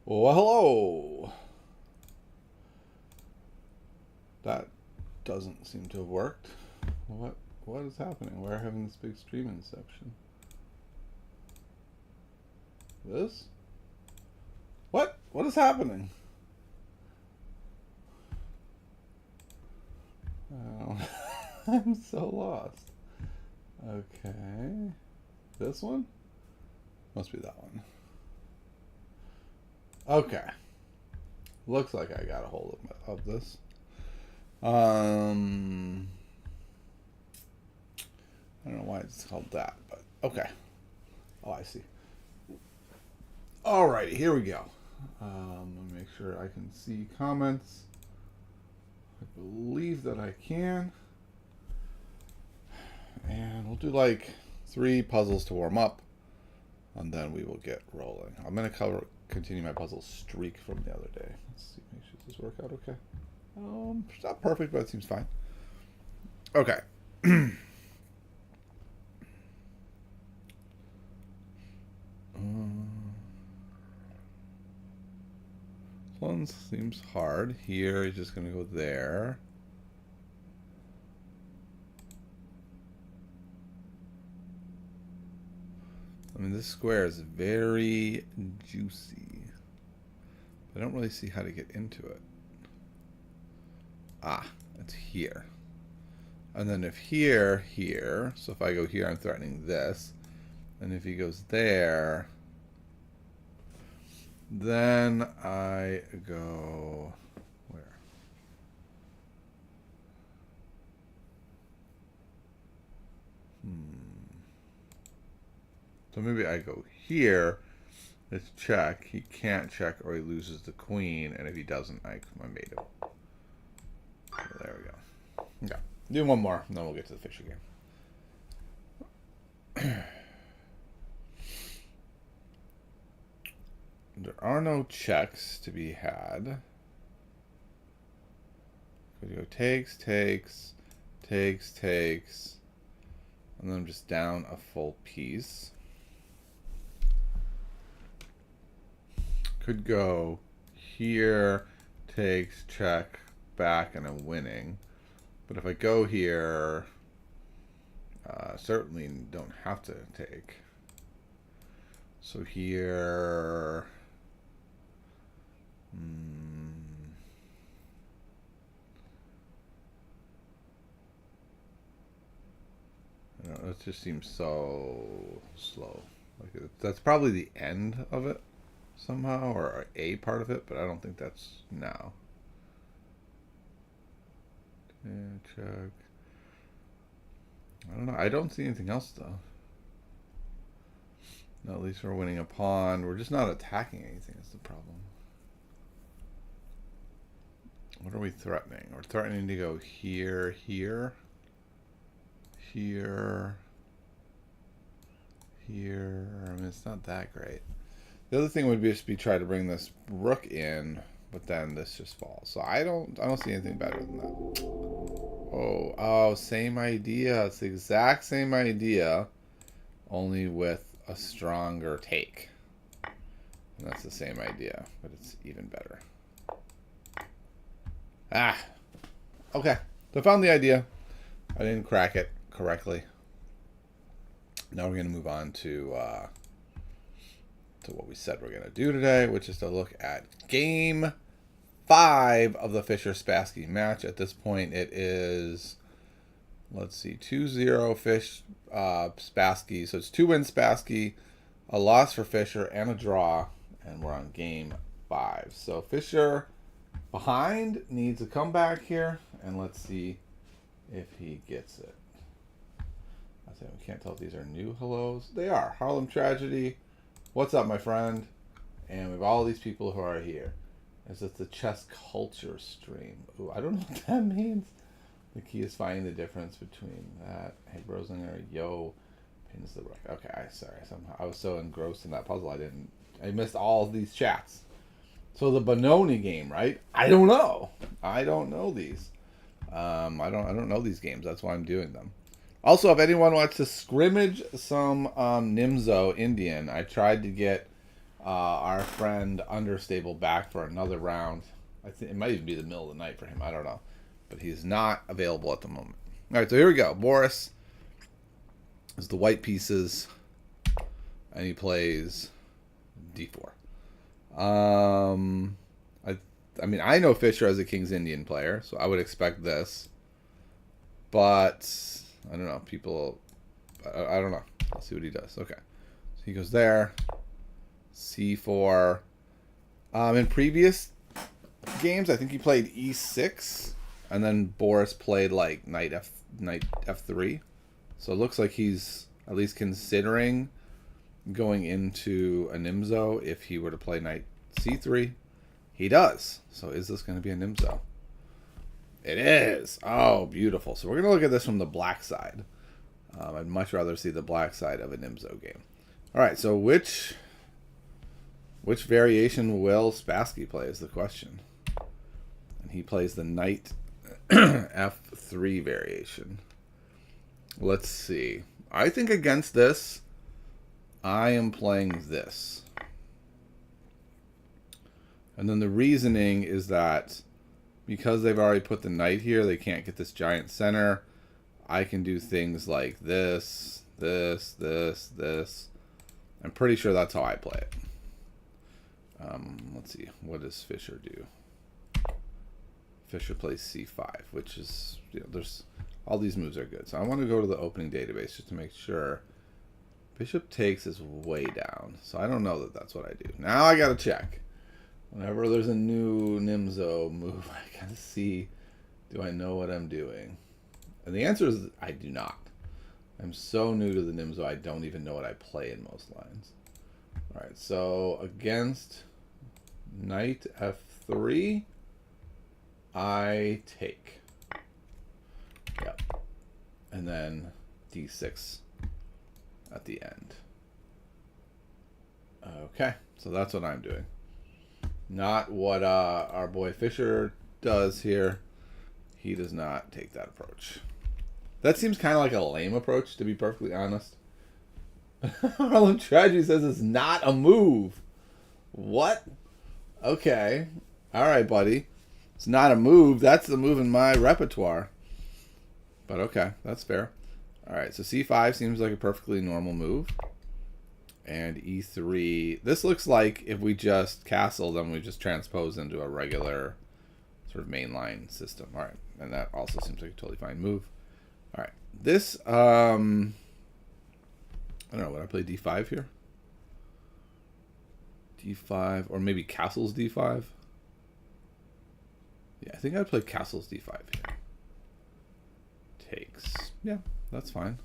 Well, hello. That doesn't seem to have worked. What is happening? We're having this big stream inception. This? What is happening? Oh, I'm so lost. Okay. This one? Must be that one. Okay. Looks like I got a hold of this. I don't know why it's called that, but okay. Oh, I see. Alrighty, here we go. Let me make sure I can see comments. I believe that I can. And we'll do like 3 puzzles to warm up, and then we will get rolling. I'm going to continue my puzzle streak from the other day. Let's see, make sure this work out okay. It's not perfect, but it seems fine. Okay. This one seems hard. Here, he's just going to go there. I mean, this square is very juicy. I don't really see how to get into it. Ah, it's here. And then if here, so if I go here, I'm threatening this. And if he goes there, then I go where? So maybe I go here. Let's check. He can't check or he loses the queen. And if he doesn't, I made him. So there we go. Okay. Do one more, and then we'll get to the fish again. There are no checks to be had. Could go takes, and then I'm just down a full piece. Could go here, takes, check, back, and I'm winning. But if I go here, certainly don't have to take. So here, I don't know, it just seems so slow. Like that's probably the end of it somehow, or a part of it, but I don't think that's now. Check. I don't know. I don't see anything else though. No, at least we're winning a pawn. We're just not attacking anything. Is the problem. What are we threatening? We're threatening to go here, here, here, here. I mean, it's not that great. The other thing would be just try to bring this rook in, but then this just falls. So I don't see anything better than that. Oh, same idea. It's the exact same idea, only with a stronger take. And that's the same idea, but it's even better. Okay. So I found the idea. I didn't crack it correctly. Now we're going to move on to what we said we're going to do today, which is to look at game 5 of the Fischer-Spassky match. At this point, it is, let's see, 2-0 Spassky. So it's 2 wins Spassky, a loss for Fischer, and a draw. And we're on game 5. So Fischer behind needs a comeback here. And let's see if he gets it. I think we can't tell if these are new hellos. They are. Harlem Tragedy. What's up, my friend? And we have all these people who are here. Is it the chess culture stream? Ooh, I don't know what that means. The key is finding the difference between that. Hey, Rosinger, yo, pins the rook. Okay, sorry. Somehow I was so engrossed in that puzzle, I missed all of these chats. So the Benoni game, right? I don't know. I don't know these. I don't know these games. That's why I'm doing them. Also, if anyone wants to scrimmage some Nizmo Indian, I tried to get our friend Understable back for another round. I think it might even be the middle of the night for him. I don't know. But he's not available at the moment. All right, so here we go. Boris is the white pieces, and he plays d4. I mean, I know Fisher as a King's Indian player, so I would expect this. But I don't know. People, I don't know. Let's see what he does. Okay, so he goes there. C4. In previous games, I think he played E6, and then Boris played like knight F3. So it looks like he's at least considering going into a Nizmo if he were to play knight C3. He does. So is this going to be a Nizmo? It is. Oh, beautiful. So we're going to look at this from the black side. I'd much rather see the black side of a Nizmo game. All right, so which variation will Spassky play is the question. And he plays the knight F3 variation. Let's see. I think against this, I am playing this. And then the reasoning is that because they've already put the knight here, they can't get this giant center. I can do things like this, this, this, this. I'm pretty sure that's how I play it. Let's see. What does Fisher do? Fisher plays C5, which is, you know, there's all these moves are good. So I want to go to the opening database just to make sure. Bishop takes is way down. So I don't know that that's what I do. Now I got to check. Whenever there's a new Nizmo move, I got to see, do I know what I'm doing? And the answer is I do not. I'm so new to the Nizmo, I don't even know what I play in most lines. All right, so against knight F3, I take. Yep. And then D6 at the end. Okay, so that's what I'm doing. Not what our boy Fisher does here. He does not take that approach. That seems kind of like a lame approach, to be perfectly honest. Harlem Tragedy says it's not a move. What? Okay. All right, buddy. It's not a move. That's the move in my repertoire. But okay, that's fair. All right, so C5 seems like a perfectly normal move. And E3. This looks like if we just castle, then we just transpose into a regular sort of mainline system. All right, and that also seems like a totally fine move. All right, this, I don't know, would I play D5 here? D5, or maybe castles D5? Yeah, I think I'd play castles D5 here. Takes. Yeah, that's fine.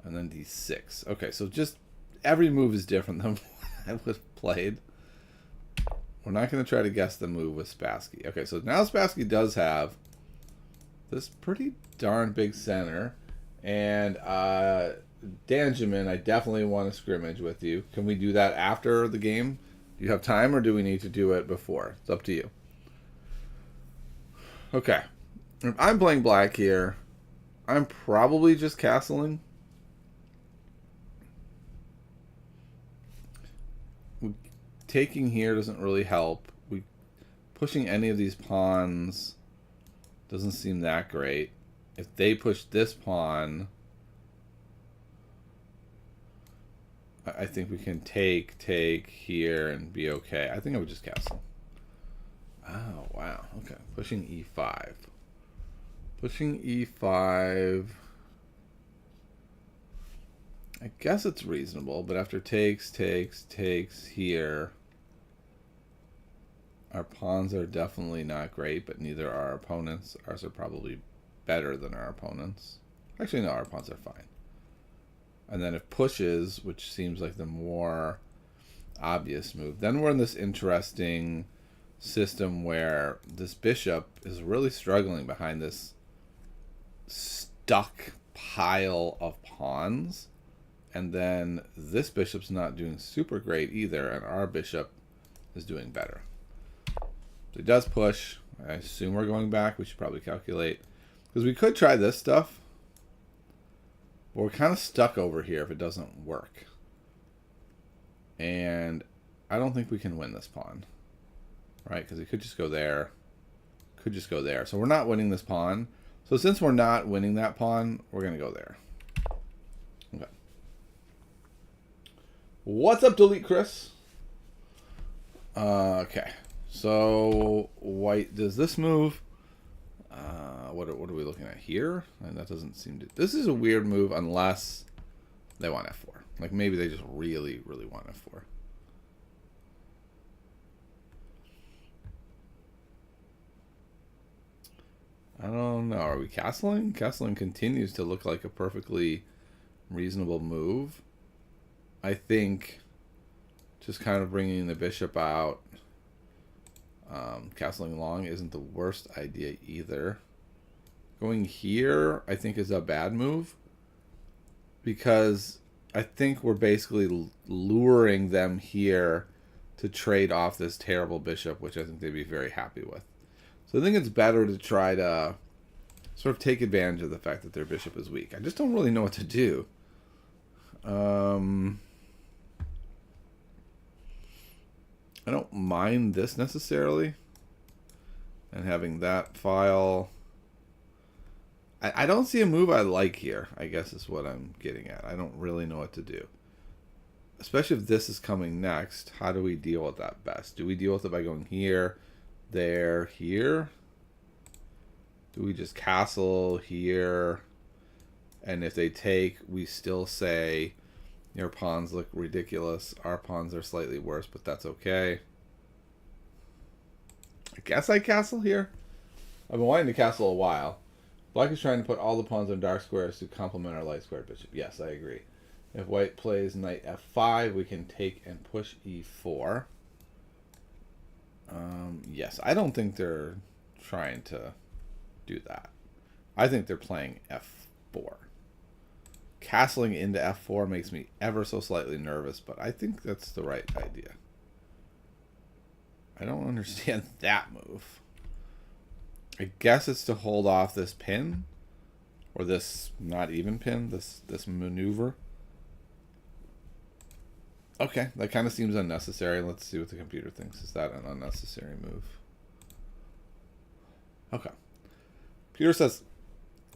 And then D6. Okay, so just every move is different than what I would have played. We're not going to try to guess the move with Spassky. Okay, so now Spassky does have this pretty darn big center. And Danjamin, I definitely want to scrimmage with you. Can we do that after the game? Do you have time, or do we need to do it before? It's up to you. Okay. If I'm playing black here, I'm probably just castling. Taking here doesn't really help. Pushing any of these pawns doesn't seem that great. If they push this pawn, I think we can take here and be okay. I think I would just castle. Oh, wow. Okay. Pushing E5. Pushing E5. I guess it's reasonable, but after takes here, our pawns are definitely not great, but neither are our opponents. Ours are probably better than our opponents. Actually, no, our pawns are fine. And then if pushes, which seems like the more obvious move, then we're in this interesting system where this bishop is really struggling behind this stuck pile of pawns. And then this bishop's not doing super great either, and our bishop is doing better. So he does push. I assume we're going back. We should probably calculate. Because we could try this stuff. But we're kind of stuck over here if it doesn't work. And I don't think we can win this pawn. Right? Because it could just go there. Could just go there. So we're not winning this pawn. So since we're not winning that pawn, we're going to go there. Okay. What's up, Delete Chris? Okay. So white does this move. What are we looking at here? And that doesn't seem to... This is a weird move unless they want f4. Like maybe they just really, really want f4. I don't know. Are we castling? Castling continues to look like a perfectly reasonable move. I think just kind of bringing the bishop out, castling long isn't the worst idea either. Going here, I think, is a bad move because I think we're basically luring them here to trade off this terrible bishop, which I think they'd be very happy with. So I think it's better to try to sort of take advantage of the fact that their bishop is weak. I just don't really know what to do. I don't mind this necessarily. And having that file... I don't see a move I like here, I guess is what I'm getting at. I don't really know what to do. Especially if this is coming next, how do we deal with that best? Do we deal with it by going here, there, here? Do we just castle here? And if they take, we still say, your pawns look ridiculous. Our pawns are slightly worse, but that's okay. I guess I castle here. I've been wanting to castle a while. Black is trying to put all the pawns on dark squares to complement our light square bishop. Yes, I agree. If white plays knight f5, we can take and push e4. Yes, I don't think they're trying to do that. I think they're playing f4. Castling into f4 makes me ever so slightly nervous, but I think that's the right idea. I don't understand that move. I guess it's to hold off this pin, or this not even pin, this maneuver. Okay, that kind of seems unnecessary. Let's see what the computer thinks. Is that an unnecessary move? Okay. Computer says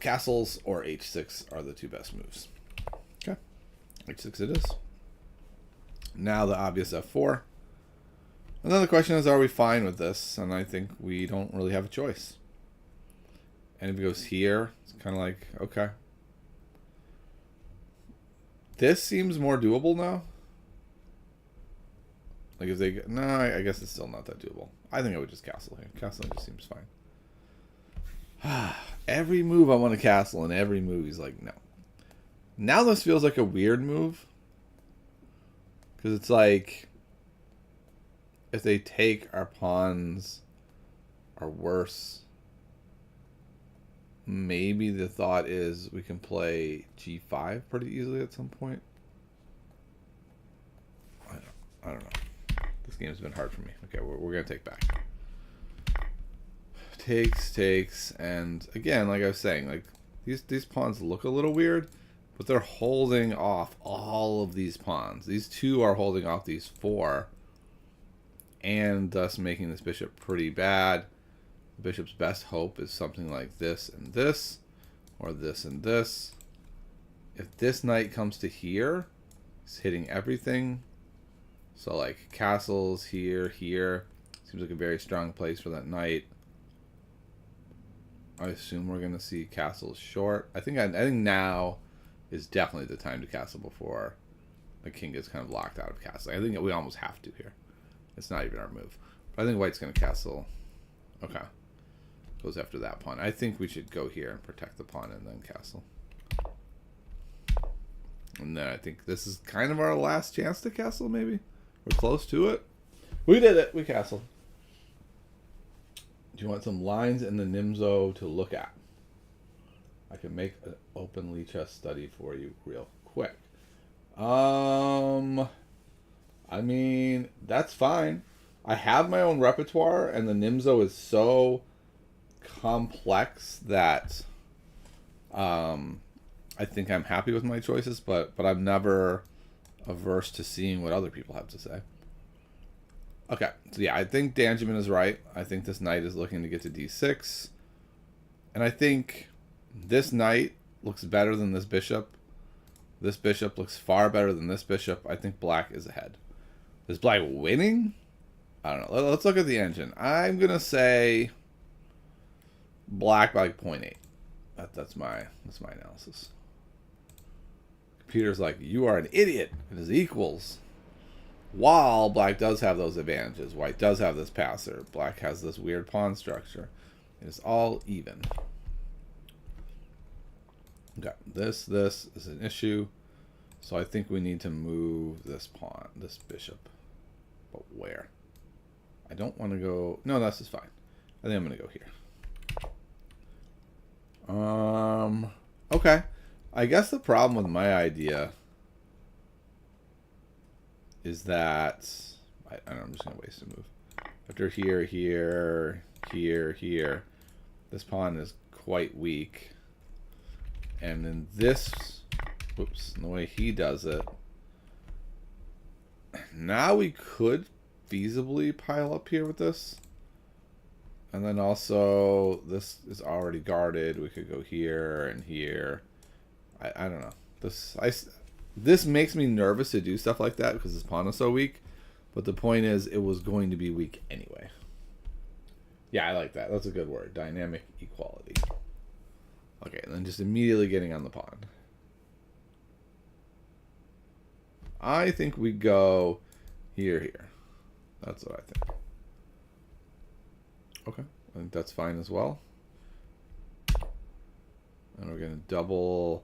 castles or h6 are the two best moves. Okay, h6 it is. Now the obvious f4. And then the question is, are we fine with this? And I think we don't really have a choice. And if it goes here, it's kind of like, okay. This seems more doable now. Like if they... No, I guess it's still not that doable. I think I would just castle here. Castling just seems fine. Every move I want to castle, and every move he's like, no. Now this feels like a weird move. Because it's like... If they take, our pawns are worse. Maybe the thought is we can play g5 pretty easily at some point. I don't know. This game's been hard for me. Okay, we're going to take back. Takes, and again, like I was saying, like these pawns look a little weird, but they're holding off all of these pawns. These two are holding off these four, and thus making this bishop pretty bad. The bishop's best hope is something like this and this, or this and this. If this knight comes to here, it's hitting everything. So like castles here, here. Seems like a very strong place for that knight. I assume we're gonna see castles short. I think now is definitely the time to castle before the king gets kind of locked out of castling. I think we almost have to here. It's not even our move. But I think white's gonna castle. Okay. Goes after that pawn. I think we should go here and protect the pawn and then castle. And then I think this is kind of our last chance to castle, maybe. We're close to it. We did it. We castled. Do you want some lines in the Nizmo to look at? I can make an open Lichess study for you real quick. I mean, that's fine. I have my own repertoire, and the Nizmo is so complex that I think I'm happy with my choices, but I'm never averse to seeing what other people have to say. Okay, so yeah, I think Danjamin is right. I think this knight is looking to get to d6. And I think this knight looks better than this bishop. This bishop looks far better than this bishop. I think black is ahead. Is black winning? I don't know. Let's look at the engine. I'm going to say black by like 0.8. That's my analysis. Computer's like, you are an idiot. It is equals. While black does have those advantages. White does have this passer. Black has this weird pawn structure. It is all even. Okay, this is an issue. So I think we need to move this pawn, this bishop. But where? I don't want to go... No, this is fine. I think I'm going to go here. Okay. I guess the problem with my idea is that... I don't know, I'm just going to waste a move. After here, here, here, here, this pawn is quite weak. And then this... Whoops, and the way he does it... Now we could feasibly pile up here with this. And then also, this is already guarded. We could go here and here. I don't know. This makes me nervous to do stuff like that because this pawn is so weak. But the point is, it was going to be weak anyway. Yeah, I like that. That's a good word. Dynamic equality. Okay, and then just immediately getting on the pawn. I think we go here. That's what I think. Okay, I think that's fine as well. And we're going to double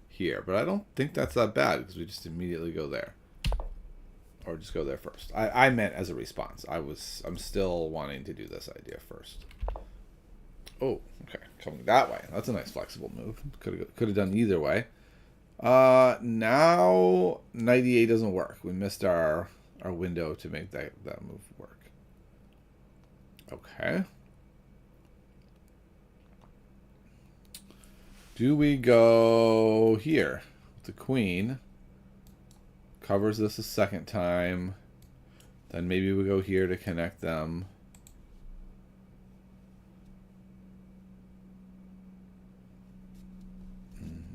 here. But I don't think that's that bad because we just immediately go there. Or just go there first. I meant as a response. I'm still wanting to do this idea first. Oh, okay. Coming that way. That's a nice flexible move. Could have done either way. Now knight e8 doesn't work. We missed our window to make that move work. Okay. Do we go here? The queen covers this a second time. Then maybe we go here to connect them.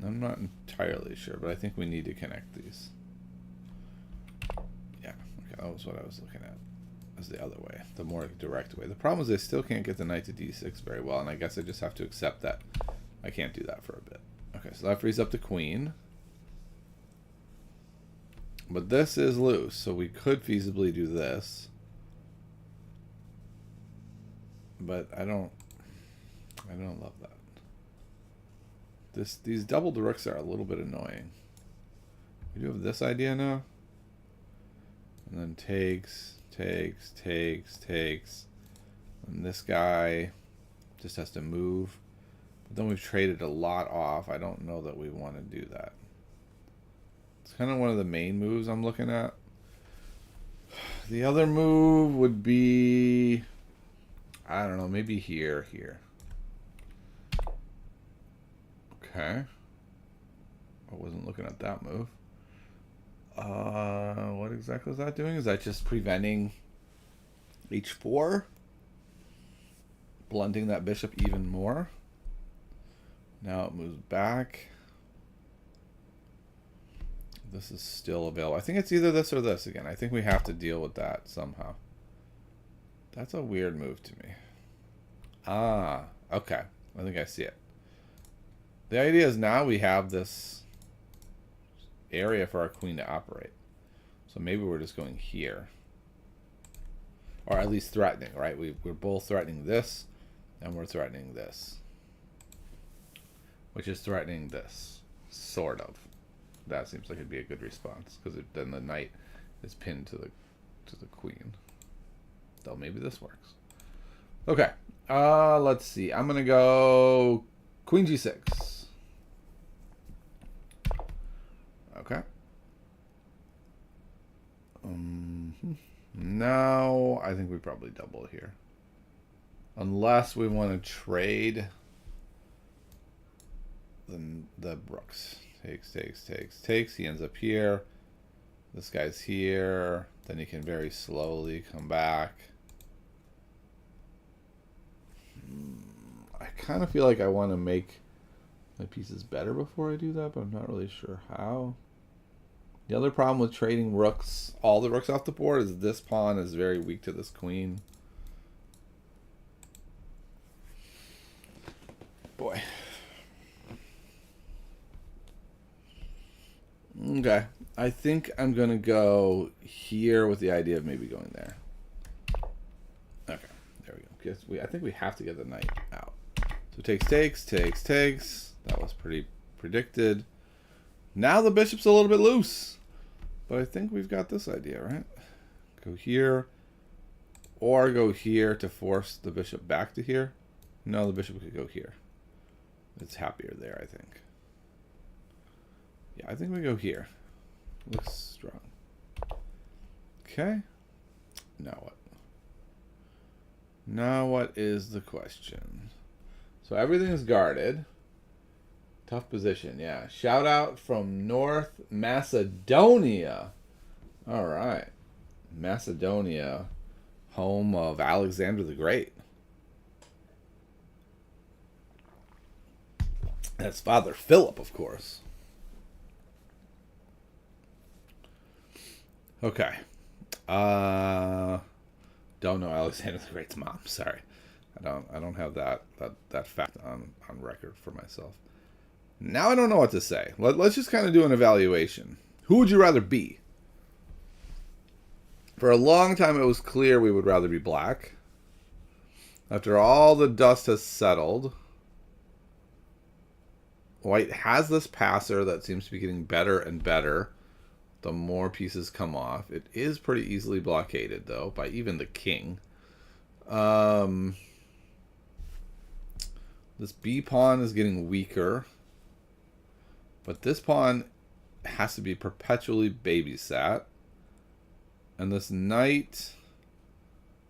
I'm not entirely sure, but I think we need to connect these. Yeah, okay, that was what I was looking at. As the other way, the more direct way. The problem is I still can't get the knight to d6 very well, and I guess I just have to accept that I can't do that for a bit. Okay, so that frees up the queen. But this is loose, so we could feasibly do this. But I don't love that. These doubled rooks are a little bit annoying. We do have this idea now. And then takes. And this guy just has to move. But then we've traded a lot off. I don't know that we want to do that. It's kind of one of the main moves I'm looking at. The other move would be... I don't know, maybe here. Okay. I wasn't looking at that move. What exactly is that doing? Is that just preventing h4? Blunting that bishop even more? Now it moves back. This is still available. I think it's either this or this again. I think we have to deal with that somehow. That's a weird move to me. Ah, okay. I think I see it. The idea is now we have this area for our queen to operate. So maybe we're just going here. Or at least threatening, right? We're both threatening this, and we're threatening this. Which is threatening this, sort of. That seems like it'd be a good response, because then the knight is pinned to the queen. Though maybe this works. Okay, let's see. I'm gonna go queen g6. Okay. Now I think we probably double here, unless we want to trade the rooks. Takes. He ends up here. This guy's here. Then he can very slowly come back. I kind of feel like I want to make my pieces better before I do that, but I'm not really sure how. The other problem with trading rooks, all the rooks off the board, is this pawn is very weak to this queen. Boy. Okay. I think I'm going to go here with the idea of maybe going there. Okay. There we go. I think we have to get the knight out. So takes. That was pretty predicted. Now the bishop's a little bit loose. But I think we've got this idea, right? Go here. Or go here to force the bishop back to here. No, the bishop could go here. It's happier there, I think. Yeah, I think we go here. Looks strong. Okay. Now what? Now what is the question? So everything is guarded. Tough position, yeah. Shout out from North Macedonia. All right. Macedonia, home of Alexander the Great. That's Father Philip, of course. Okay. Don't know Alexander the Great's mom. Sorry. I don't have that fact on record for myself. Now I don't know what to say. Let's just kind of do an evaluation. Who would you rather be? For a long time, it was clear we would rather be black. After all the dust has settled, white has this passer that seems to be getting better and better the more pieces come off. It is pretty easily blockaded, though, by even the king. This B pawn is getting weaker. But this pawn has to be perpetually babysat. And this knight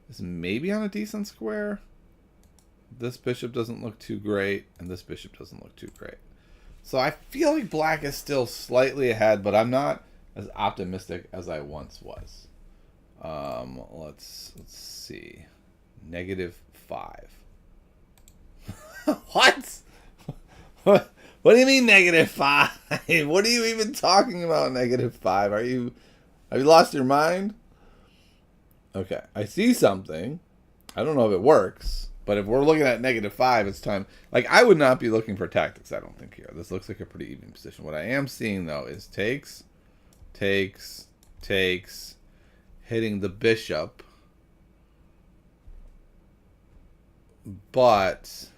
is maybe on a decent square. This bishop doesn't look too great. And this bishop doesn't look too great. So I feel like black is still slightly ahead. But I'm not as optimistic as I once was. Let's see. -5. What? What do you mean -5? What are you even talking about -5? Have you lost your mind? Okay, I see something. I don't know if it works, but if we're looking at -5, it's time. Like, I would not be looking for tactics, I don't think, here. This looks like a pretty even position. What I am seeing, though, is takes, hitting the bishop. But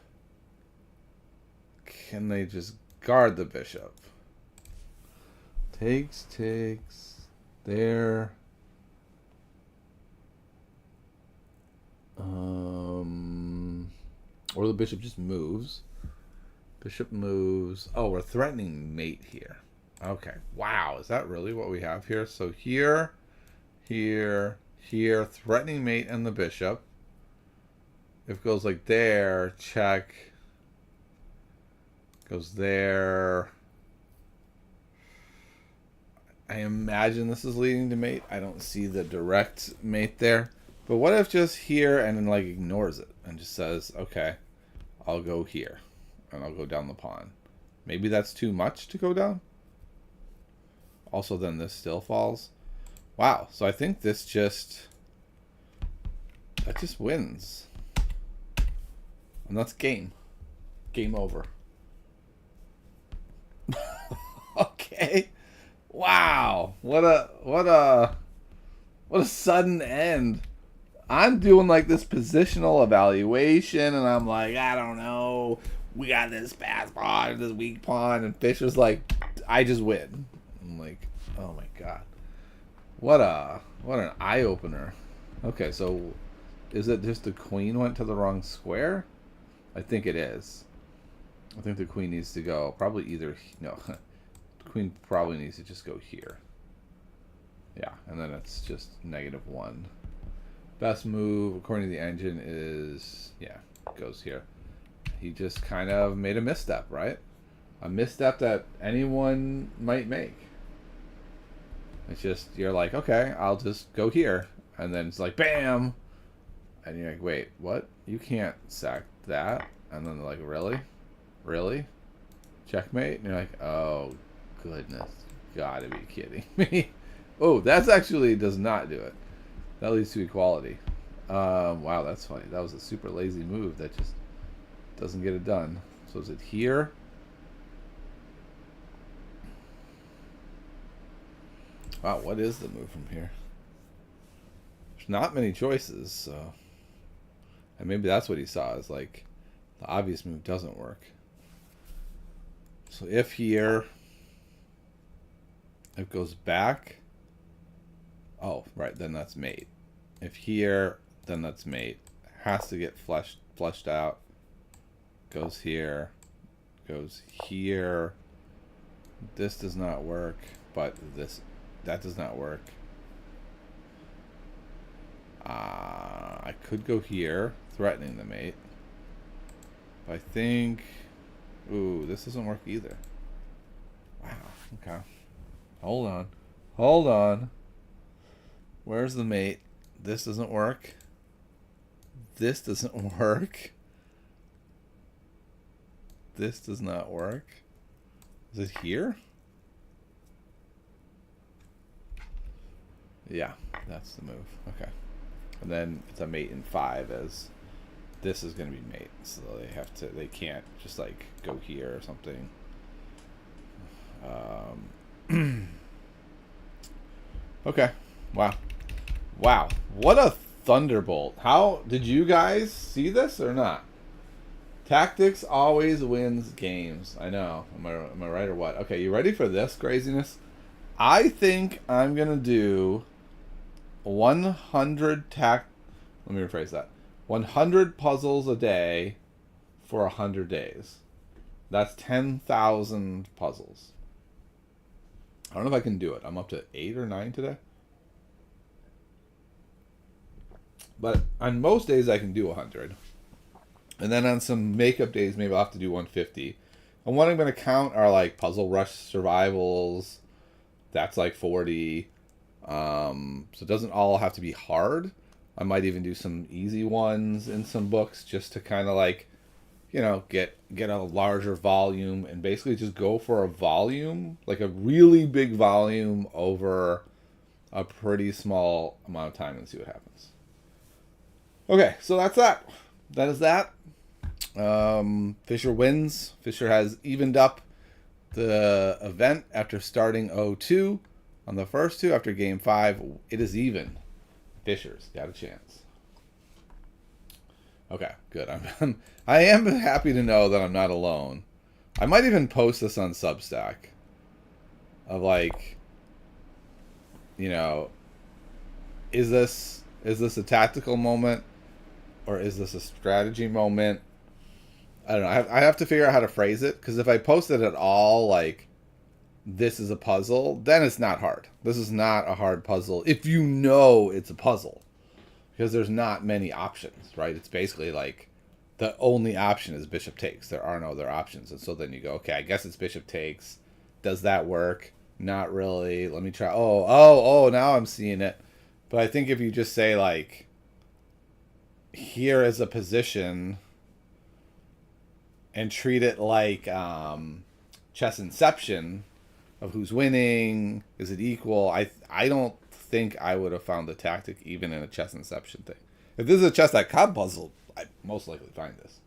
can they just guard the bishop? Takes there. Or the bishop just moves. Bishop moves. Oh, we're threatening mate here. Okay. Wow. Is that really what we have here? So here, threatening mate and the bishop. If it goes like there, check. Goes there. I imagine this is leading to mate. I don't see the direct mate there. But what if just here and then like ignores it and just says, okay, I'll go here and I'll go down the pawn. Maybe that's too much to go down. Also, then this still falls. Wow. So I think that just wins. And that's game. Game over. Okay. Wow. What a sudden end. I'm doing like this positional evaluation and I'm like, I don't know. We got this fast pawn, this weak pawn, and Fisher's like, I just win. I'm like, oh my god. What an eye opener. Okay, so is it just the queen went to the wrong square? I think it is. I think the queen needs to go probably either no. The queen probably needs to just go here. Yeah, and then it's just -1. Best move according to the engine is, yeah, goes here. He just kind of made a misstep, right? A misstep that anyone might make. It's just, you're like, okay, I'll just go here. And then it's like, bam! And you're like, wait, what? You can't sack that. And then they're like, really? Really? Checkmate? And you're like, oh, goodness. Gotta be kidding me. Oh, that's actually does not do it. That leads to equality. Wow, that's funny. That was a super lazy move that just doesn't get it done. So is it here? Wow, what is the move from here? There's not many choices, so... And maybe that's what he saw, is like, the obvious move doesn't work. So if here... It goes back... Oh, right, then that's mate. If here, then that's mate. Has to get fleshed out. Goes here. Goes here. This does not work, but that does not work. I could go here, threatening the mate. But I think... Ooh, this doesn't work either. Wow, okay. Hold on. Hold on. Where's the mate? This doesn't work. This doesn't work. This does not work. Is it here? Yeah, that's the move. Okay. And then it's a mate in 5 as this is going to be mate. So they can't just like go here or something. Okay. Wow. Wow. What a thunderbolt. How did you guys see this or not? Tactics always wins games. I know. Am I right or what? Okay, you ready for this craziness? I think I'm going to do 100 let me rephrase that. 100 puzzles a day for 100 days. That's 10,000 puzzles. I don't know if I can do it. I'm up to 8 or 9 today. But on most days I can do 100. And then on some makeup days maybe I'll have to do 150. And what I'm going to count are like Puzzle Rush survivals. That's like 40. So it doesn't all have to be hard. I might even do some easy ones in some books just to kind of like, you know, get a larger volume and basically just go for a volume, like a really big volume over a pretty small amount of time and see what happens. Okay, so that's that. That is that. Fisher wins. Fisher has evened up the event after starting 0-2 on the first two. After game 5, it is even. Fisher's got a chance. Okay, good. I am happy to know that I'm not alone. I might even post this on Substack. Of like, you know, is this a tactical moment or is this a strategy moment? I don't know. I have to figure out how to phrase it, because if I post it at all, like, this is a puzzle, then it's not hard. This is not a hard puzzle if you know it's a puzzle, because there's not many options, right? It's basically like the only option is bishop takes. There are no other options. And so then you go, okay, I guess it's bishop takes. Does that work? Not really. Let me try. Oh, now I'm seeing it. But I think if you just say like, here is a position and treat it like chess inception of who's winning, is it equal? I don't think I would have found the tactic even in a chess inception thing. If this is a chess.com puzzle, I'd most likely find this.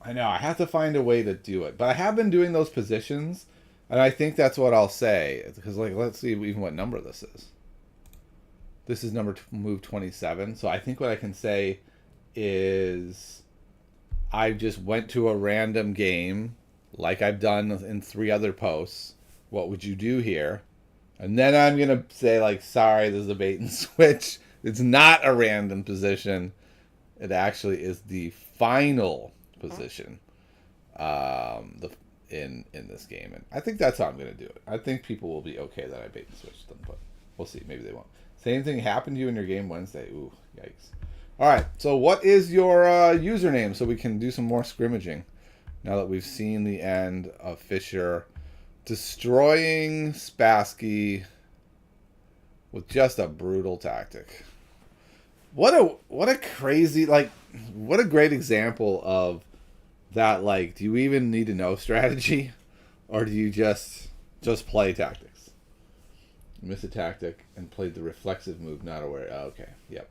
I know, I have to find a way to do it. But I have been doing those positions, and I think that's what I'll say. Because, like, let's see even what number this is. This is move 27. So I think what I can say is I just went to a random game, like I've done in 3 other posts. What would you do here? And then I'm going to say, like, sorry, this is a bait and switch. It's not a random position. It actually is the final position in this game. And I think that's how I'm going to do it. I think people will be okay that I bait and switched them, but we'll see. Maybe they won't. Same thing happened to you in your game Wednesday. Ooh, yikes. All right, so what is your username so we can do some more scrimmaging now that we've seen the end of Fisher destroying Spassky with just a brutal tactic. What a crazy, like, what a great example of that. Like, do you even need to know strategy, or do you just play tactics? Miss a tactic and played the reflexive move, not aware. Oh, okay, yep.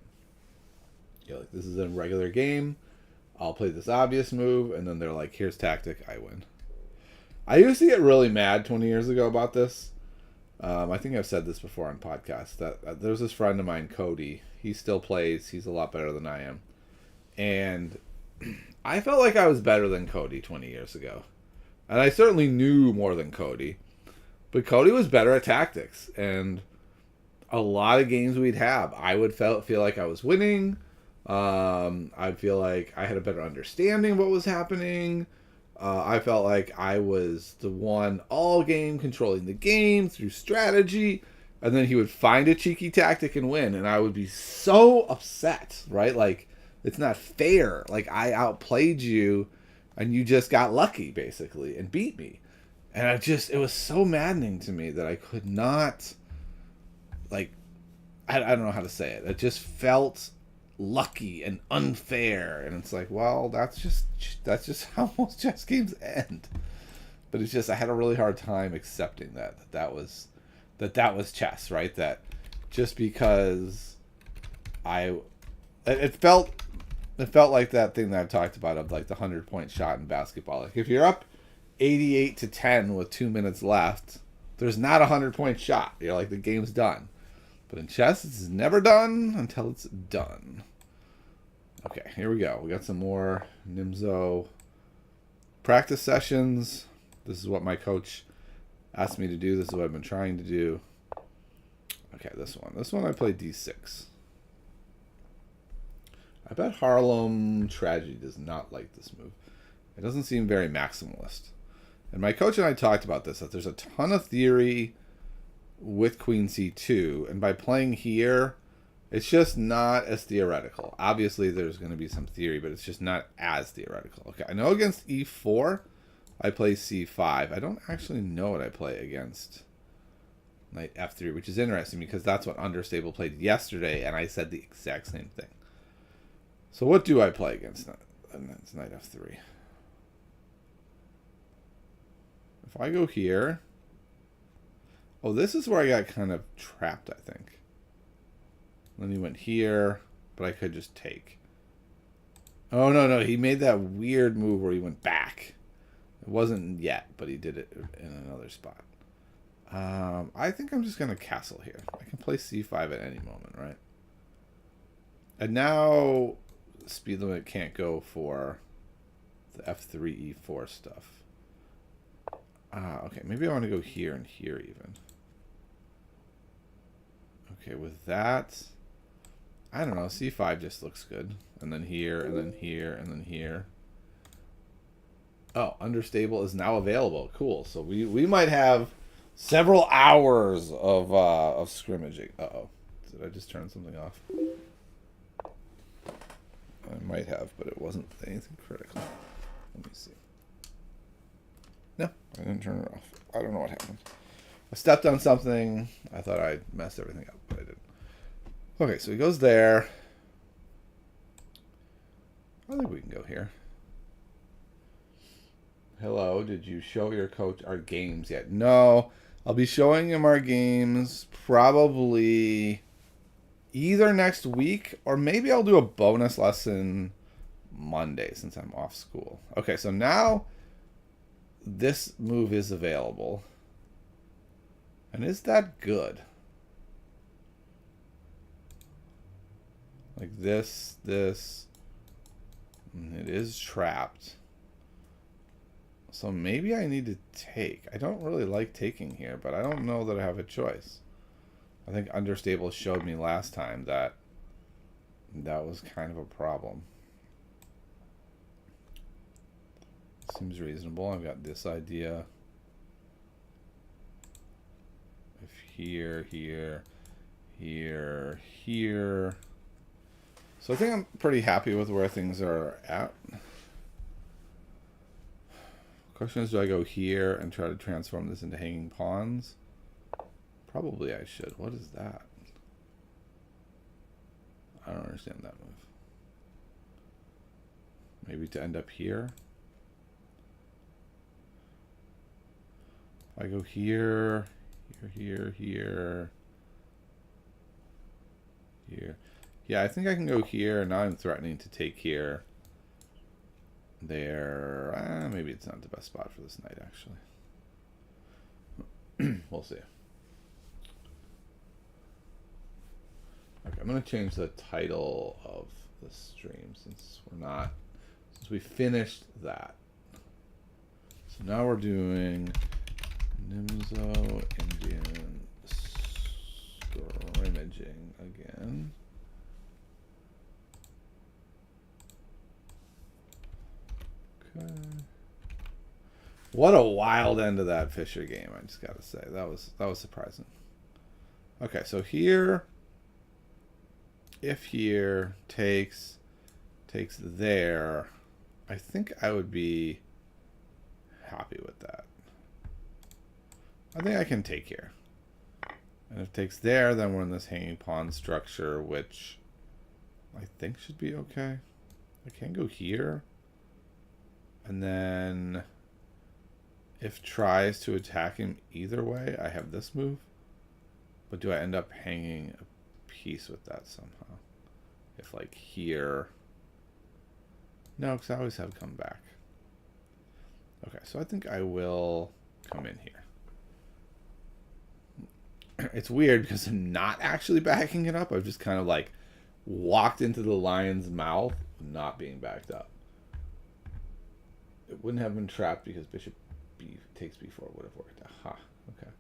You're like, this is a regular game. I'll play this obvious move, and then they're like, here's tactic, I win. I used to get really mad 20 years ago about this. I think I've said this before on podcasts, that there's this friend of mine, Cody. He still plays. He's a lot better than I am. And I felt like I was better than Cody 20 years ago. And I certainly knew more than Cody. But Cody was better at tactics. And a lot of games we'd have, I would feel like I was winning. I'd feel like I had a better understanding of what was happening. I felt like I was the one all game controlling the game through strategy, and then he would find a cheeky tactic and win, and I would be so upset, right? Like, it's not fair. Like, I outplayed you, and you just got lucky, basically, and beat me. And it was so maddening to me that I could not, like, I don't know how to say it. It just felt lucky and unfair, and it's like, well, that's just how most chess games end. But it's just, I had a really hard time accepting that was chess, right? That just because it felt like that thing that I've talked about of like the 100-point shot in basketball. Like, if you're up 88-10 with 2 minutes left, there's not a 100-point shot. You're like, the game's done. But in chess, it's never done until it's done. Okay, here we go. We got some more Nizmo practice sessions. This is what my coach asked me to do. This is what I've been trying to do. Okay, this one. This one I played D6. I bet Harlem Tragedy does not like this move. It doesn't seem very maximalist. And my coach and I talked about this, that there's a ton of theory with Queen C2, and by playing here, it's just not as theoretical. Obviously, there's going to be some theory, but it's just not as theoretical. Okay, I know against E4, I play C5. I don't actually know what I play against Knight F3, which is interesting because that's what Understable played yesterday, and I said the exact same thing. So what do I play against Knight F3? If I go here... Oh, this is where I got kind of trapped, I think. Then he went here, but I could just take. Oh, no. He made that weird move where he went back. It wasn't yet, but he did it in another spot. I think I'm just going to castle here. I can play C5 at any moment, right? And now speed limit can't go for the F3, E4 stuff. Okay, maybe I want to go here and here even. Okay, with that, I don't know, C5 just looks good. And then here, and then here, and then here. Oh, Understable is now available. Cool. So we might have several hours of scrimmaging. Uh-oh. Did I just turn something off? I might have, but it wasn't anything critical. Let me see. No, I didn't turn it off. I don't know what happened. I stepped on something. I thought I messed everything up, but I didn't. Okay, so he goes there. I think we can go here. Hello, did you show your coach our games yet? No, I'll be showing him our games probably either next week or maybe I'll do a bonus lesson Monday since I'm off school. Okay, so now this move is available. And is that good? Like this. It is trapped. So maybe I need to take. I don't really like taking here, but I don't know that I have a choice. I think Understable showed me last time that that was kind of a problem. Seems reasonable. I've got this idea. If here. So I think I'm pretty happy with where things are at. Question is, do I go here and try to transform this into hanging pawns? Probably I should. What is that? I don't understand that move. Maybe to end up here. If I go here, here. Yeah, I think I can go here. Now I'm threatening to take here. There. Maybe it's not the best spot for this knight, actually. We'll see. Okay, I'm going to change the title of the stream since we finished that. So now we're doing Nizmo Indian Scrimmaging again. Okay. What a wild end of that Fischer game, I just gotta say. That was surprising. Okay, so here, if here takes there, I think I would be happy with that. I think I can take here. And if it takes there, then we're in this hanging pawn structure, which I think should be okay. I can go here. And then if tries to attack him either way, I have this move. But do I end up hanging a piece with that somehow? If like here. No, because I always have come back. Okay, so I think I will come in here. It's weird because I'm not actually backing it up. I've just kind of like walked into the lion's mouth, not being backed up. It wouldn't have been trapped because bishop b takes b4 would have worked. Aha, okay.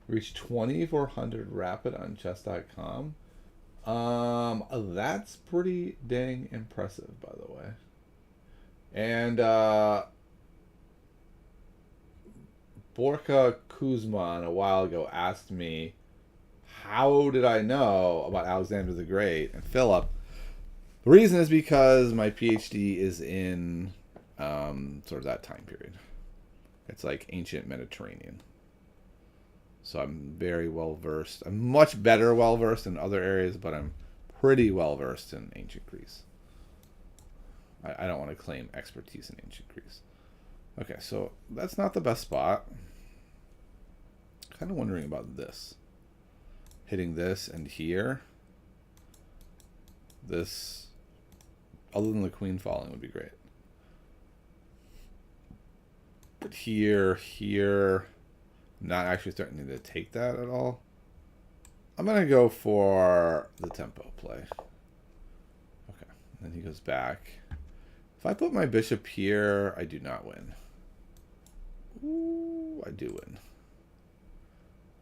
Reached 2400 rapid on chess.com. That's pretty dang impressive, by the way. And Borka Kuzman a while ago asked me, how did I know about Alexander the Great and Philip? The reason is because my PhD is in sort of that time period. It's like ancient Mediterranean. So I'm very well versed. I'm much better well versed in other areas, but I'm pretty well versed in ancient Greece. I don't want to claim expertise in ancient Greece. Okay, so that's not the best spot. Kind of wondering about this. Hitting this and here. This, other than the queen falling, would be great. But here, I'm not actually threatening to take that at all. I'm going to go for the tempo play. Okay, and then he goes back. If I put my bishop here, I do not win. Ooh, I do win.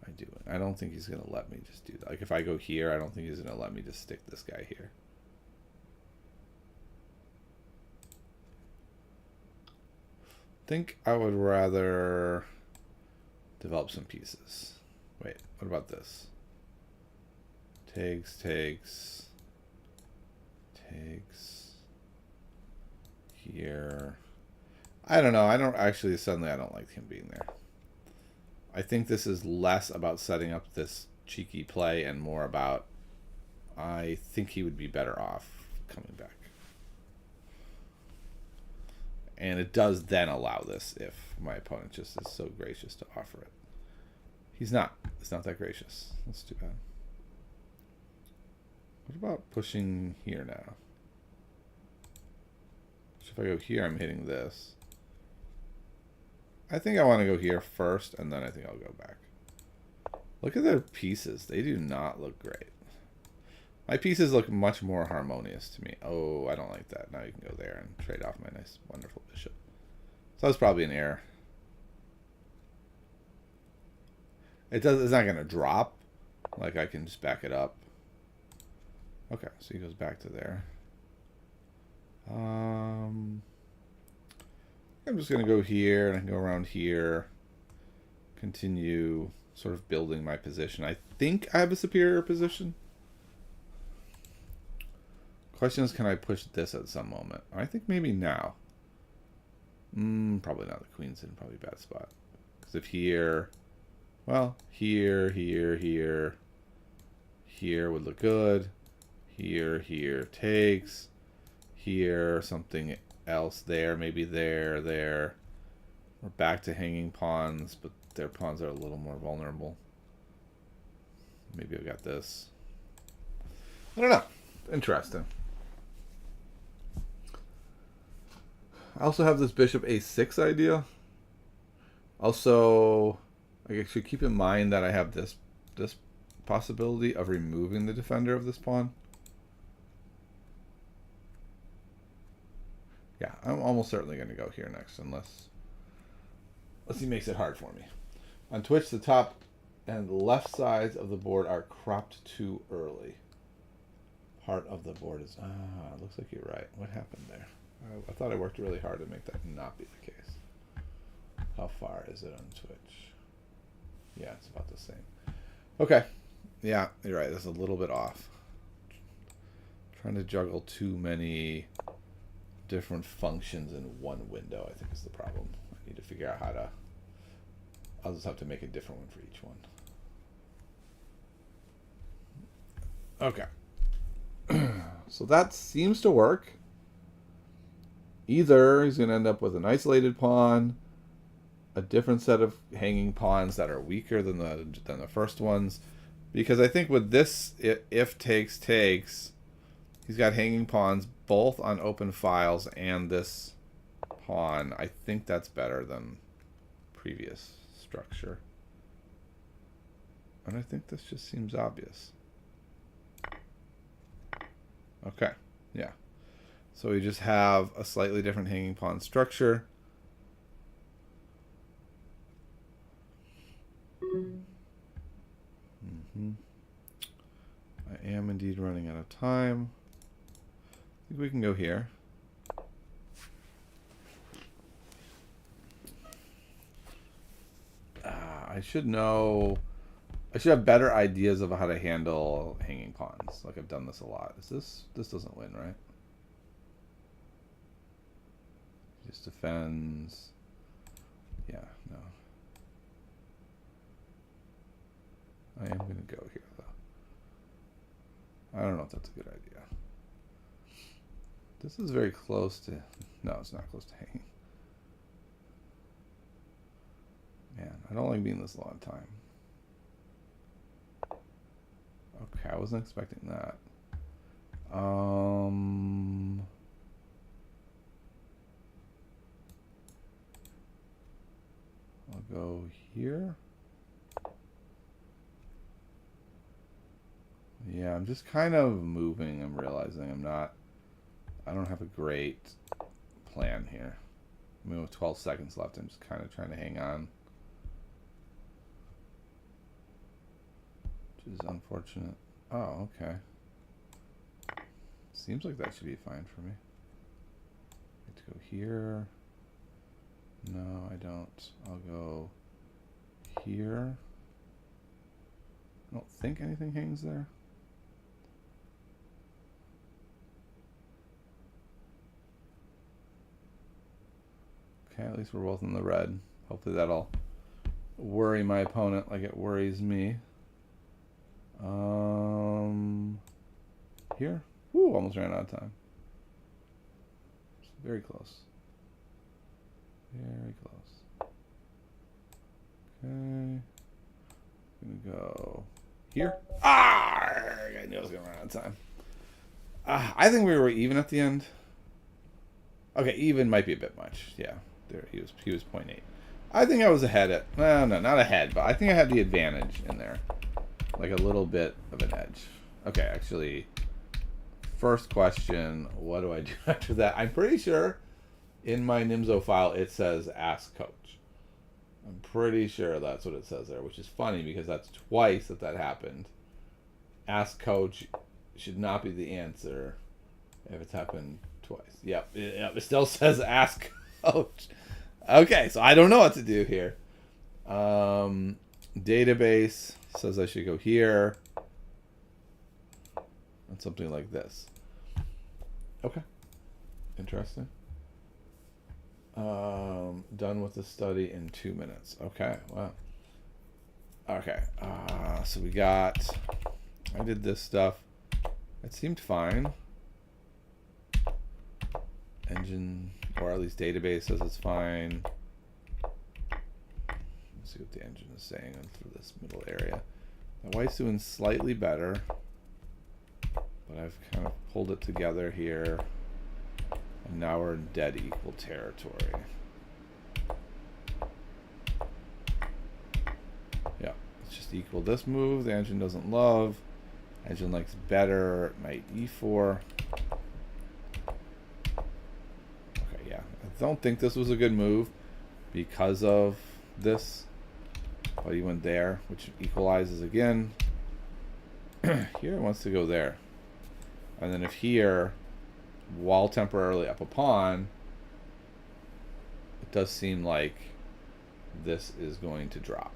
I do win. I don't think he's going to let me just do that. Like, if I go here, I don't think he's going to let me just stick this guy here. I think I would rather develop some pieces. Wait, what about this? Takes. Here. I don't know. I don't like him being there. I think this is less about setting up this cheeky play and more about I think he would be better off coming back. And it does then allow this if my opponent just is so gracious to offer it. He's not. It's not that gracious. That's too bad. What about pushing here now? So if I go here, I'm hitting this. I think I want to go here first, and then I think I'll go back. Look at their pieces. They do not look great. My pieces look much more harmonious to me. Oh, I don't like that. Now you can go there and trade off my nice, wonderful bishop. So that was probably an error. It's not going to drop. Like, I can just back it up. Okay, so he goes back to there. I'm just going to go here, and I can go around here. Continue sort of building my position. I think I have a superior position. Question is, can I push this at some moment? I think maybe now. Probably not. The queen's in probably a bad spot. Because if here... Well, here would look good. Here, here, takes. Here, something else there, maybe there, there. We're back to hanging pawns, but their pawns are a little more vulnerable. Maybe I've got this. I don't know. Interesting. I also have this bishop a6 idea. Also, I should keep in mind that I have this possibility of removing the defender of this pawn. Yeah, I'm almost certainly going to go here next, unless he makes it hard for me. On Twitch, the top and left sides of the board are cropped too early. Part of the board is... looks like you're right. What happened there? I thought I worked really hard to make that not be the case. How far is it on Twitch? Yeah, it's about the same. Okay. Yeah, you're right. That's a little bit off. Trying to juggle too many different functions in one window, I think, is the problem. I need to figure out how to... I'll just have to make a different one for each one. Okay. So that seems to work. Either he's going to end up with an isolated pawn, a different set of hanging pawns that are weaker than the first ones. Because I think with this, if takes, he's got hanging pawns both on open files and this pawn. I think that's better than previous structure. And I think this just seems obvious. Okay, yeah. So we just have a slightly different hanging pawn structure. I am indeed running out of time. I think we can go here. I should know... I should have better ideas of how to handle hanging pawns. Like, I've done this a lot. This doesn't win, right? Just defends. Yeah, no. I am going to go here, though. I don't know if that's a good idea. This is very close to... No, it's not close to hanging. Man, I don't like being this long time. Okay, I wasn't expecting that. I'll go here. Yeah, I'm just kind of moving. I'm realizing I don't have a great plan here. I mean, with 12 seconds left, I'm just kind of trying to hang on. Which is unfortunate. Oh, okay. Seems like that should be fine for me. I have to go here. No, I don't. I'll go here. I don't think anything hangs there. Okay, at least we're both in the red. Hopefully that'll worry my opponent like it worries me. Here? Woo, almost ran out of time. Very close. Very close. Okay. Gonna go here. I knew I was gonna run out of time. I think we were even at the end. Okay, even might be a bit much. Yeah, there he was 0.8. I think I was ahead at... Well, no, not ahead, but I think I had the advantage in there. Like a little bit of an edge. Okay, actually, first question, what do I do after that? I'm pretty sure in my Nizmo file it says ask coach. I'm pretty sure that's what it says there, which is funny because that's twice that happened. Ask coach should not be the answer if it's happened twice. Yep, it still says ask coach. Okay, so I don't know what to do here. Database says I should go here. And something like this. Okay. Interesting. Done with the study in 2 minutes. Okay, wow. Okay, so we got... I did this stuff. It seemed fine. Engine, or at least database says it's fine. Let's see what the engine is saying for this middle area. The white's doing slightly better, but I've kind of pulled it together here, and now we're in dead equal territory. Yeah, let's just equal this move. The engine doesn't love. Engine likes better. Knight e4. Okay, yeah. I don't think this was a good move because of this. But he went there, which equalizes again. Here it wants to go there. And then if here, while temporarily up a pawn, it does seem like this is going to drop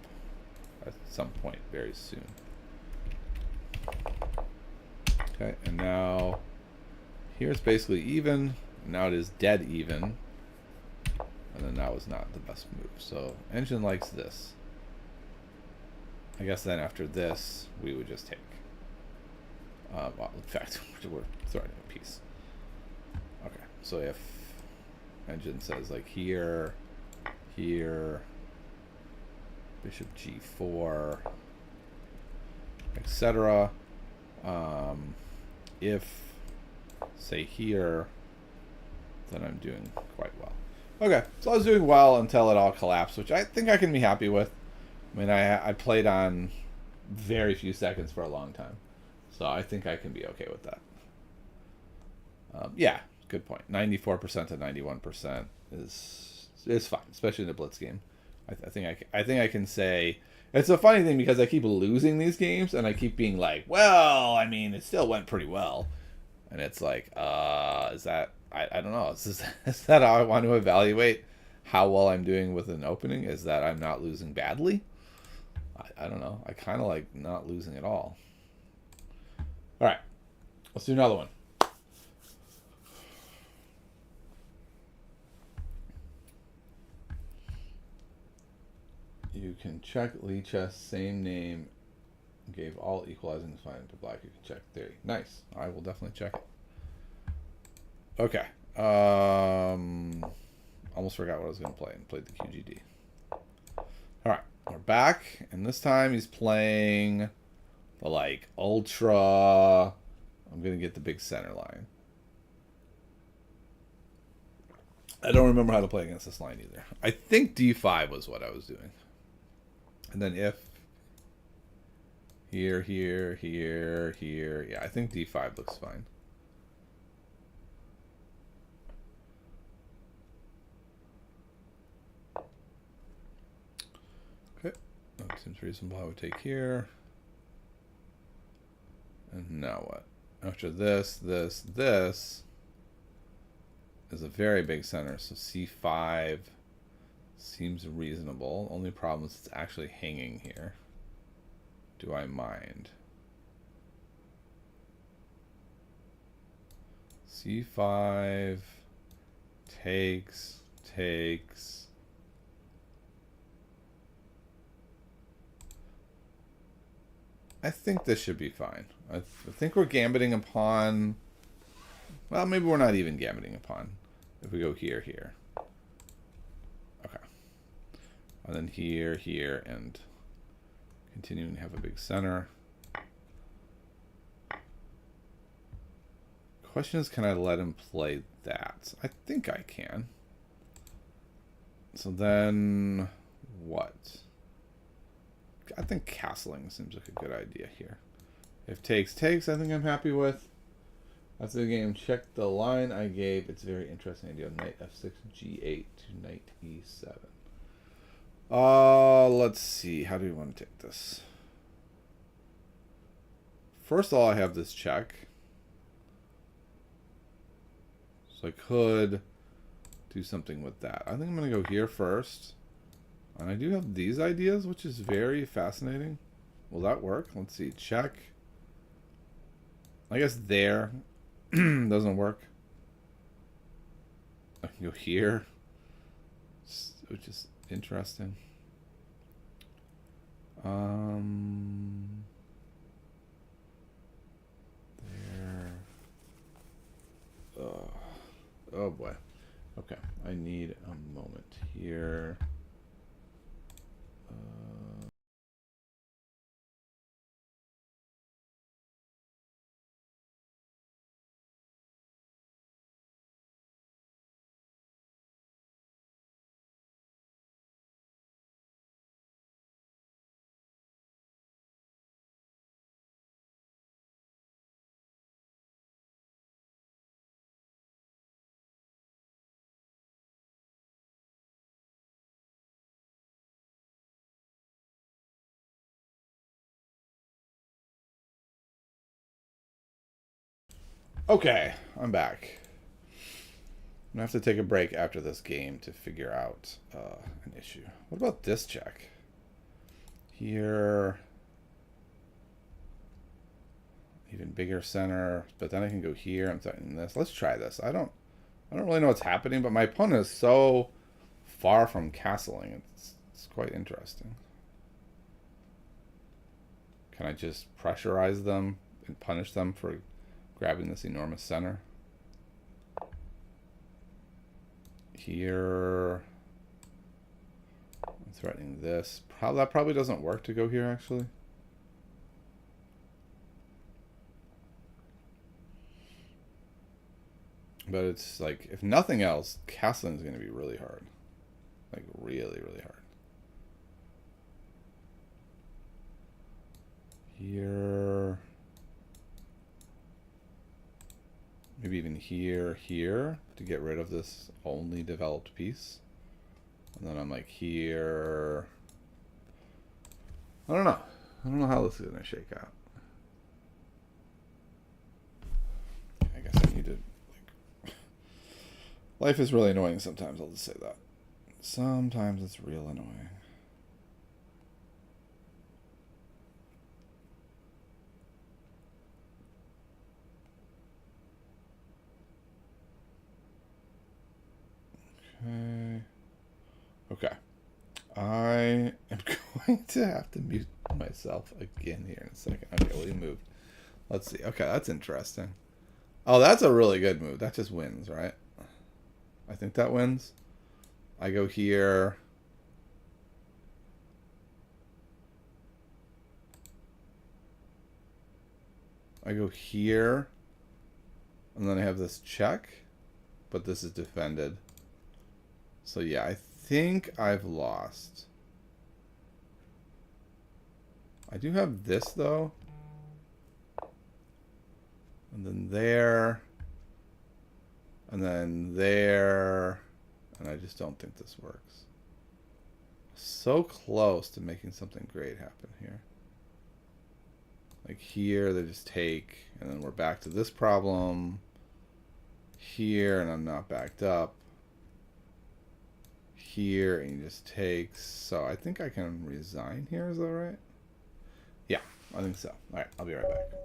at some point very soon. Okay, and now here it's basically even. Now it is dead even. And then that was not the best move. So engine likes this. I guess then after this, we would just take. Well, in fact, we're throwing in a piece. Okay, so if engine says like here, here, bishop g4, etc. If, say here, then I'm doing quite well. Okay, so I was doing well until it all collapsed, which I think I can be happy with. I mean, I played on very few seconds for a long time, so I think I can be okay with that. Yeah, good point. 94% to 91% is fine, especially in a blitz game. I think I can say it's a funny thing because I keep losing these games and I keep being like, well, I mean, it still went pretty well, and it's like, is that I don't know. Is that how I want to evaluate how well I'm doing with an opening? Is that I'm not losing badly? I don't know. I kind of like not losing at all. All right, let's do another one. You can check Lichess, same name, gave all equalizing is fine to black. You can check theory. Nice. I will definitely check it. Okay. Almost forgot what I was going to play and played the QGD. All right, we're back, and this time he's playing the like ultra. I'm going to get the big center line. I don't remember how to play against this line either. I think d5 was what I was doing. And then if here, here, here, here. Yeah, I think d5 looks fine. Okay. That seems reasonable. I would take here. And now what? After this is a very big center. So c5 seems reasonable. Only problem is it's actually hanging here. Do I mind? c5 takes. I think this should be fine. I think we're gambiting a pawn. Well, maybe we're not even gambiting a pawn. If we go here, here. Okay. And then here, here, and continuing to have a big center. Question is, can I let him play that? I think I can. So then, what? I think castling seems like a good idea here. If takes, I think I'm happy with. After the game, check the line I gave. It's a very interesting idea. Knight f6, g8 to knight e7. Let's see. How do we want to take this? First of all, I have this check. So I could do something with that. I think I'm going to go here first. And I do have these ideas, which is very fascinating. Will that work? Let's see. Check. I guess there doesn't work. I can go here, which is interesting. There. Oh boy. Okay, I need a moment here. Okay, I'm back. I'm gonna have to take a break after this game to figure out an issue. What about this check? Here, even bigger center, but then I can go here. I'm threatening this. Let's try this. I don't really know what's happening, but my opponent is so far from castling. It's quite interesting. Can I just pressurize them and punish them for grabbing this enormous center? Here, I'm threatening this. That probably doesn't work to go here, actually. But it's like, if nothing else, castling is going to be really hard. Like, really, really hard. Here. Maybe even here to get rid of this only developed piece. And then I'm like here. I don't know. I don't know how this is going to shake out. I guess I need to. Like, life is really annoying sometimes, I'll just say that. Sometimes it's real annoying. Okay. Okay. I am going to have to mute myself again here in a second. Okay, well, you moved. Let's see. Okay, that's interesting. Oh, that's a really good move. That just wins, right? I think that wins. I go here. I go here. And then I have this check. But this is defended. So yeah, I think I've lost. I do have this, though. And then there. And then there. And I just don't think this works. So close to making something great happen here. Like here, they just take. And then we're back to this problem. Here, and I'm not backed up. Here, and you just take. So I think I can resign here. Is that right? Yeah, I think so. All right, I'll be right back.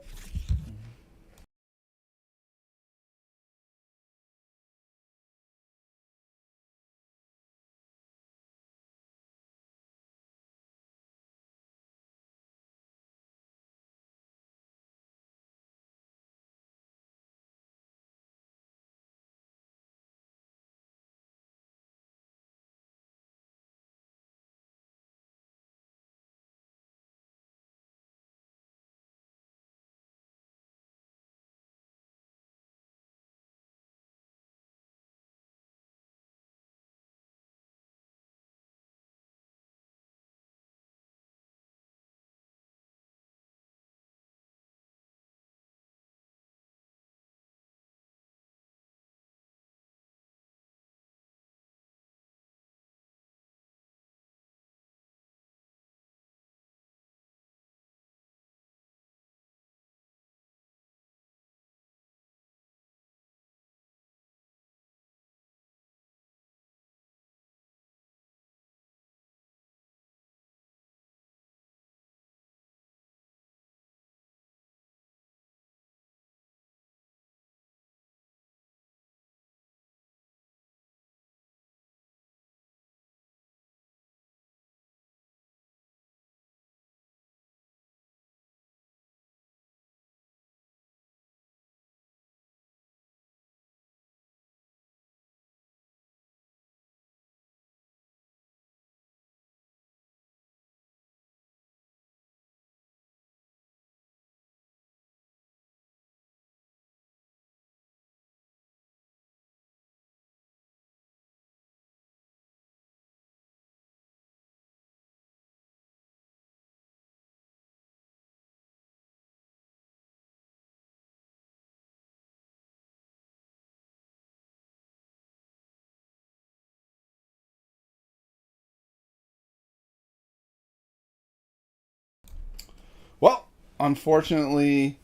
unfortunately,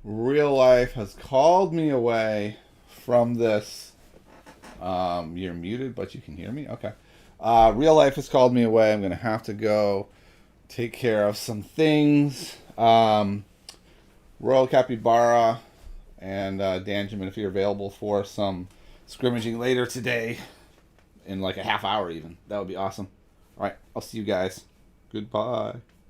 real life has called me away from this. You're muted, but you can hear me? Okay. Real life has called me away. I'm going to have to go take care of some things. Royal Capybara and Danjamin, if you're available for some scrimmaging later today, in like a half hour even, that would be awesome. All right, I'll see you guys. Goodbye.